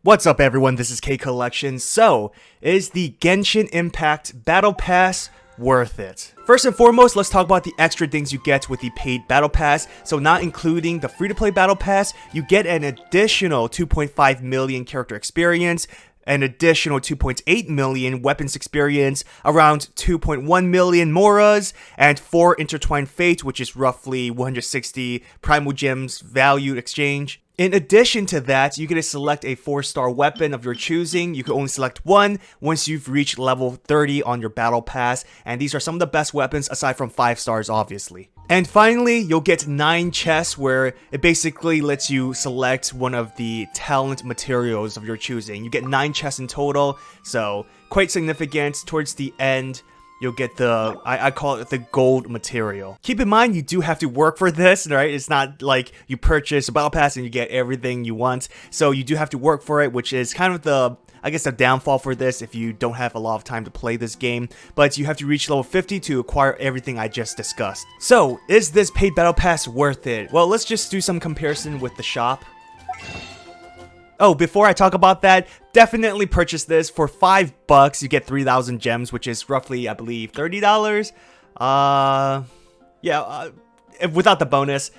What's up everyone, this is K Collection. So, is the Genshin Impact Battle Pass worth it? First and foremost, let's talk about the extra things you get with the paid Battle Pass. So not including the free-to-play Battle Pass, you get an additional 2.5 million character experience, an additional 2.8 million weapons experience, around 2.1 million Moras, and 4 intertwined fates, which is roughly 160 primal gems valued exchange. In addition to that, you get to select a 4-star weapon of your choosing. You can only select one once you've reached level 30 on your battle pass, and these are some of the best weapons aside from 5 stars obviously. And finally, you'll get 9 chests where it basically lets you select one of the talent materials of your choosing. You get 9 chests in total, so quite significant. Towards the end, you'll get the, I call it the gold material. Keep in mind, you do have to work for this, right? It's not like you purchase a battle pass and you get everything you want. So you do have to work for it, which is kind of the, I guess, the downfall for this if you don't have a lot of time to play this game. But you have to reach level 50 to acquire everything I just discussed. So, is this paid battle pass worth it? Well, let's just do some comparison with the shop. Oh, before I talk about that, definitely purchase this. For $5, you get 3,000 gems, which is roughly, I believe, $30. Without the bonus,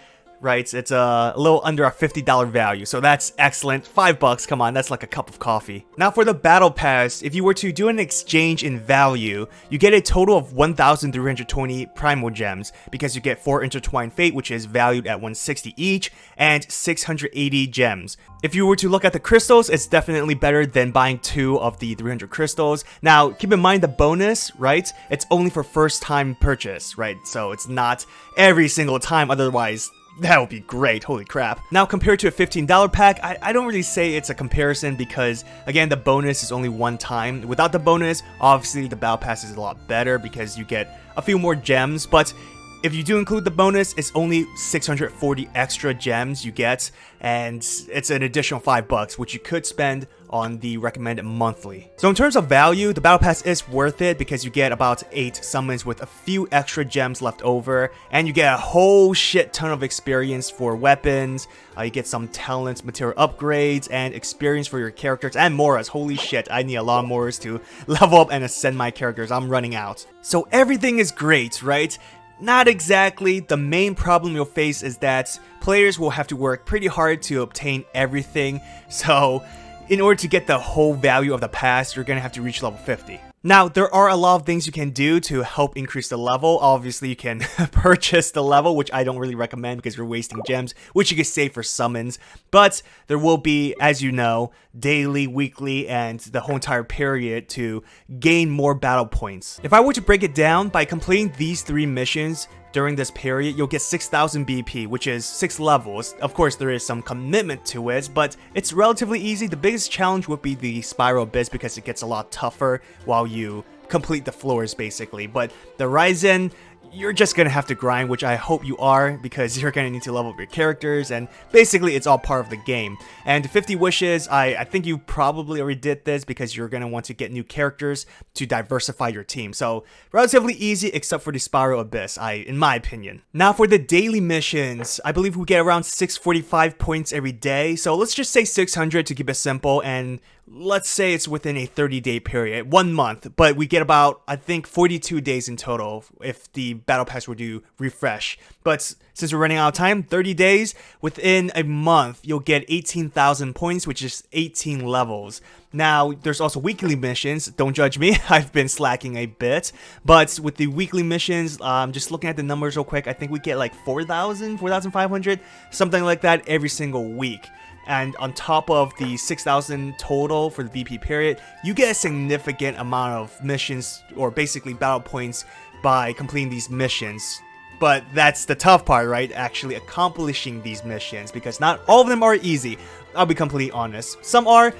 right? It's a little under a $50 value, so that's excellent. $5, come on, that's like a cup of coffee. Now for the battle pass, if you were to do an exchange in value, you get a total of 1,320 primal gems because you get 4 intertwined fate, which is valued at 160 each, and 680 gems. If you were to look at the crystals, it's definitely better than buying 2 of the 300 crystals. Now, keep in mind the bonus, right? It's only for first time purchase, right? So it's not every single time, otherwise that would be great, holy crap. Now compared to a $15 pack, I don't really say it's a comparison because, again, the bonus is only one time. Without the bonus, obviously the battle pass is a lot better because you get a few more gems, but if you do include the bonus, it's only 640 extra gems you get, and it's an additional $5, which you could spend on the recommended monthly. So in terms of value, the battle pass is worth it because you get about 8 summons with a few extra gems left over, and you get a whole shit ton of experience for weapons. You get some talent material upgrades and experience for your characters and Moras. Holy shit, I need a lot of Moras to level up and ascend my characters. I'm running out. So everything is great, right? Not exactly. The main problem you'll face is that players will have to work pretty hard to obtain everything. So in order to get the whole value of the pass, you're gonna have to reach level 50. Now, there are a lot of things you can do to help increase the level. Obviously, you can purchase the level, which I don't really recommend because you're wasting gems, which you can save for summons. But there will be, as you know, daily, weekly, and the whole entire period to gain more battle points. If I were to break it down, by completing these 3 missions during this period, you'll get 6,000 BP, which is 6 levels. Of course, there is some commitment to it, but it's relatively easy. The biggest challenge would be the Spiral Abyss because it gets a lot tougher while you complete the floors, basically. But the Ryzen, you're just gonna have to grind, which I hope you are, because you're gonna need to level up your characters, and basically it's all part of the game. And 50 wishes, I think you probably already did this because you're gonna want to get new characters to diversify your team. So relatively easy except for the Spiral Abyss, in my opinion. Now for the daily missions, I believe we get around 645 points every day. So let's just say 600 to keep it simple, and let's say it's within a 30-day period, 1 month, but we get about, I think, 42 days in total if the battle pass were to refresh. But since we're running out of time, 30 days, within a month, you'll get 18,000 points, which is 18 levels. Now, there's also weekly missions. Don't judge me, I've been slacking a bit. But with the weekly missions, just looking at the numbers real quick, I think we get like 4,000, 4,500, something like that every single week. And on top of the 6,000 total for the BP period, you get a significant amount of missions, or basically battle points, by completing these missions. But that's the tough part, right? Actually accomplishing these missions, because not all of them are easy. I'll be completely honest. Some are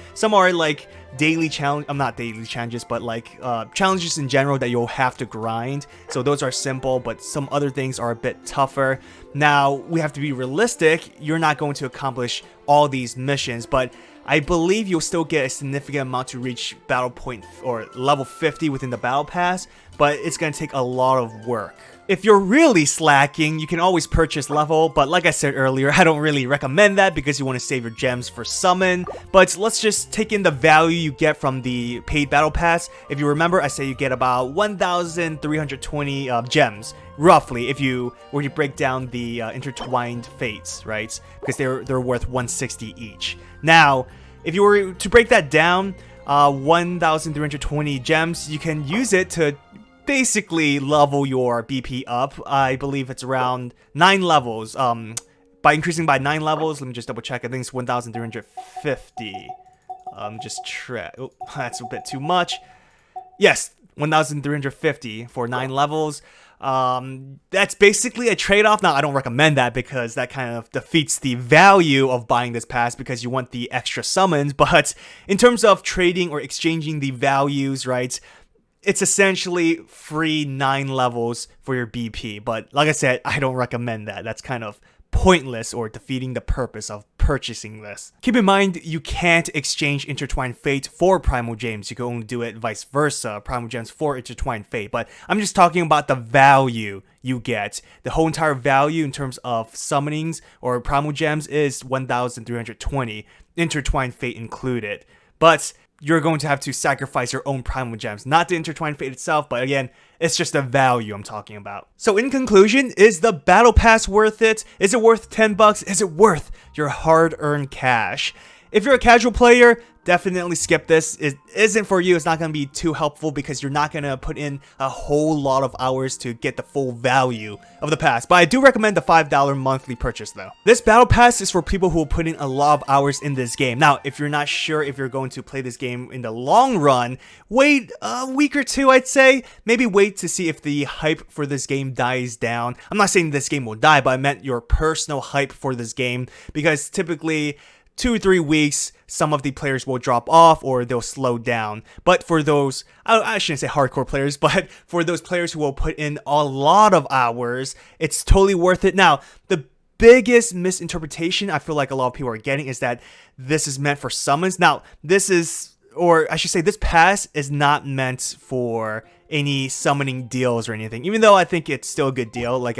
like daily challenge, not daily challenges, but like challenges in general that you'll have to grind. So those are simple, but some other things are a bit tougher. Now, we have to be realistic. You're not going to accomplish all these missions, but I believe you'll still get a significant amount to reach battle point or level 50 within the battle pass. but it's going to take a lot of work. If you're really slacking, you can always purchase level, but like I said earlier, I don't really recommend that because you want to save your gems for summon. But let's just take in the value you get from the paid battle pass. If you remember, I said you get about 1,320 gems, roughly, if you were to break down the intertwined fates, right? Because they're worth 160 each. Now, if you were to break that down, 1,320 gems, you can use it to basically level your BP up. I believe it's around 9 levels. By increasing by 9 levels, let me just double check. I think it's 1,350. Just try. Oh, that's a bit too much. Yes, 1,350 for 9 levels. That's basically a trade-off. Now, I don't recommend that because that kind of defeats the value of buying this pass because you want the extra summons. But in terms of trading or exchanging the values, right, it's essentially free 9 levels for your BP. But like I said, I don't recommend that. That's kind of pointless or defeating the purpose of purchasing this. Keep in mind, you can't exchange Intertwined Fate for Primal Gems. You can only do it vice versa, Primal Gems for Intertwined Fate. But I'm just talking about the value you get. The whole entire value in terms of summonings or Primal Gems is 1,320, Intertwined Fate included. But you're going to have to sacrifice your own Primal Gems. Not the Intertwined Fate itself, but again, it's just the value I'm talking about. So in conclusion, is the Battle Pass worth it? Is it worth 10 bucks? Is it worth your hard-earned cash? If you're a casual player, definitely skip this. It isn't for you. It's not going to be too helpful because you're not going to put in a whole lot of hours to get the full value of the pass. But I do recommend the $5 monthly purchase though. This battle pass is for people who will put in a lot of hours in this game. Now, if you're not sure if you're going to play this game in the long run, wait a week or two, I'd say. Maybe wait to see if the hype for this game dies down. I'm not saying this game will die, but I meant your personal hype for this game, because typically 2 or 3 weeks, some of the players will drop off or they'll slow down. But for those, I shouldn't say hardcore players, but for those players who will put in a lot of hours, it's totally worth it. Now, the biggest misinterpretation I feel like a lot of people are getting is that this is meant for summons. Now, this is, or I should say, this pass is not meant for any summoning deals or anything, even though I think it's still a good deal, like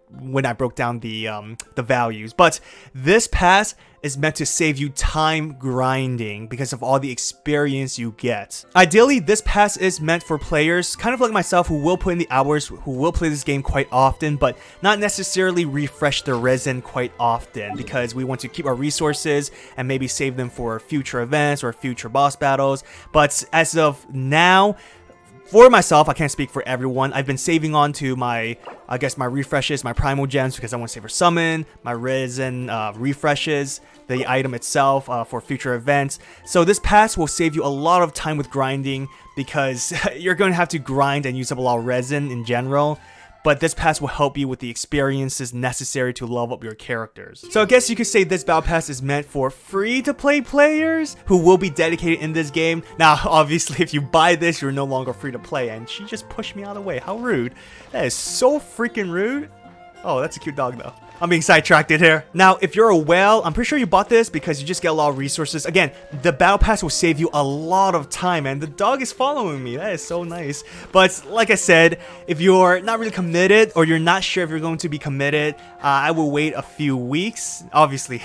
when I broke down the values. But this pass is meant to save you time grinding because of all the experience you get. Ideally, this pass is meant for players kind of like myself who will put in the hours, who will play this game quite often, but not necessarily refresh their resin quite often, because we want to keep our resources and maybe save them for future events or future boss battles. But as of now, for myself, I can't speak for everyone, I've been saving on to my, I guess, my refreshes, my primal gems, because I want to save for summon, my resin refreshes, the item itself for future events. So this pass will save you a lot of time with grinding, because you're going to have to grind and use up a lot of resin in general. But this pass will help you with the experiences necessary to level up your characters. So I guess you could say this battle pass is meant for free-to-play players who will be dedicated in this game. Now, obviously, if you buy this, you're no longer free to play. And she just pushed me out of the way. How rude. That is so freaking rude. Oh, that's a cute dog, though. I'm being sidetracked here. Now, if you're a whale, I'm pretty sure you bought this because you just get a lot of resources. Again, the battle pass will save you a lot of time, and the dog is following me. That is so nice. But like I said, if you're not really committed or you're not sure if you're going to be committed, I will wait a few weeks. Obviously,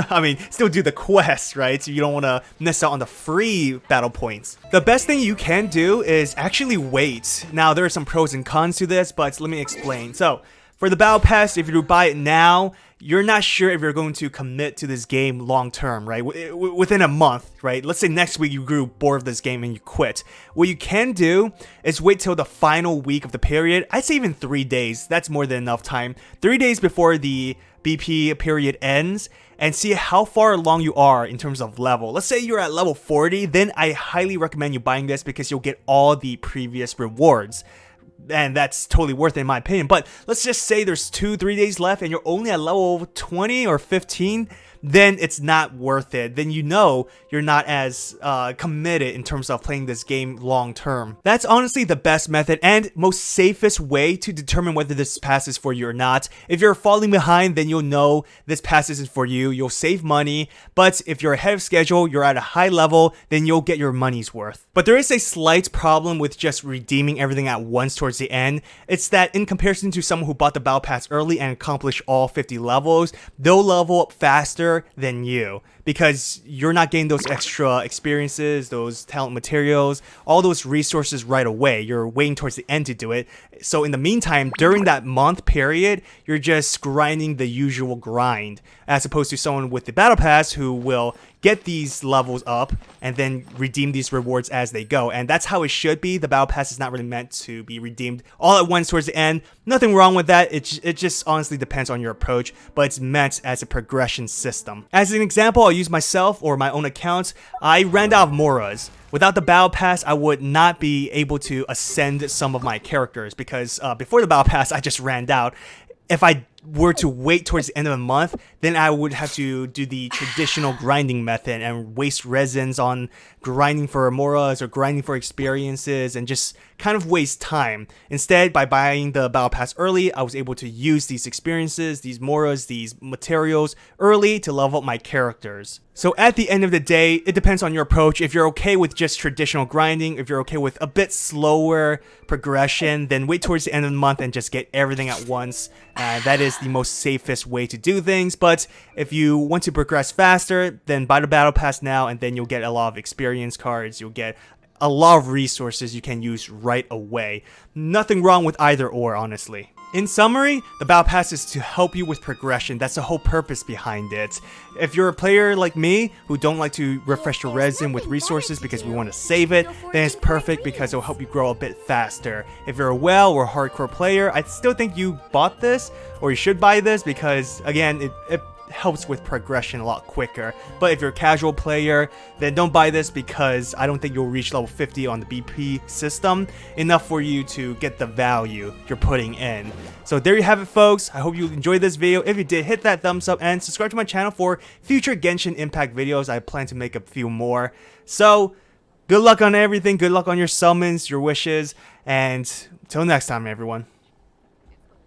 I mean, still do the quest, right? So you don't want to miss out on the free battle points. The best thing you can do is actually wait. Now, there are some pros and cons to this, but let me explain. So, for the battle pass, if you buy it now, you're not sure if you're going to commit to this game long term, right? Within a month, right? Let's say next week you grew bored of this game and you quit. What you can do is wait till the final week of the period. I'd say even 3 days. That's more than enough time. 3 days before the BP period ends, and see how far along you are in terms of level. Let's say you're at level 40, then I highly recommend you buying this because you'll get all the previous rewards. And that's totally worth it in my opinion. But let's just say there's 2-3 days left and you're only at level 20 or 15, then it's not worth it. Then you know you're not as committed in terms of playing this game long term. That's honestly the best method and most safest way to determine whether this pass is for you or not. If you're falling behind, then you'll know this pass isn't for you. You'll save money, but if you're ahead of schedule, you're at a high level, then you'll get your money's worth. But there is a slight problem with just redeeming everything at once towards the end. It's that in comparison to someone who bought the battle pass early and accomplished all 50 levels, they'll level up faster than you because you're not getting those extra experiences, those talent materials, all those resources right away. You're waiting towards the end to do it. So in the meantime, during that month period, you're just grinding the usual grind, as opposed to someone with the battle pass who will get these levels up and then redeem these rewards as they go. And that's how it should be. The battle pass is not really meant to be redeemed all at once towards the end. Nothing wrong with that. It just honestly depends on your approach, but it's meant as a progression system. As an example, I'll use myself or my own account. I ran out of Moras. Without the battle pass, I would not be able to ascend some of my characters because before the battle pass, I just ran out. If I were to wait towards the end of the month, then I would have to do the traditional grinding method and waste resins on grinding for Amoras or grinding for experiences and just kind of waste time. Instead, by buying the battle pass early, I was able to use these experiences, these Moras, these materials early to level up my characters. So at the end of the day, it depends on your approach. If you're okay with just traditional grinding, if you're okay with a bit slower progression, then wait towards the end of the month and just get everything at once. That is the most safest way to do things. But if you want to progress faster, then buy the battle pass now and then you'll get a lot of experience cards. You'll get a lot of resources you can use right away. Nothing wrong with either or, honestly. In summary, the battle pass is to help you with progression. That's the whole purpose behind it. If you're a player like me who don't like to refresh your resin with resources because we want to save it, then it's perfect because it'll help you grow a bit faster. If you're a whale or hardcore player, I still think you bought this or you should buy this because again, it helps with progression a lot quicker. But if you're a casual player, then don't buy this because I don't think you'll reach level 50 on the BP system enough for you to get the value you're putting in. So there you have it, folks. I hope you enjoyed this video. If you did, hit that thumbs up and subscribe to my channel for future Genshin Impact videos. I plan to make a few more. So good luck on everything. Good luck on your summons, your wishes, and until next time, everyone.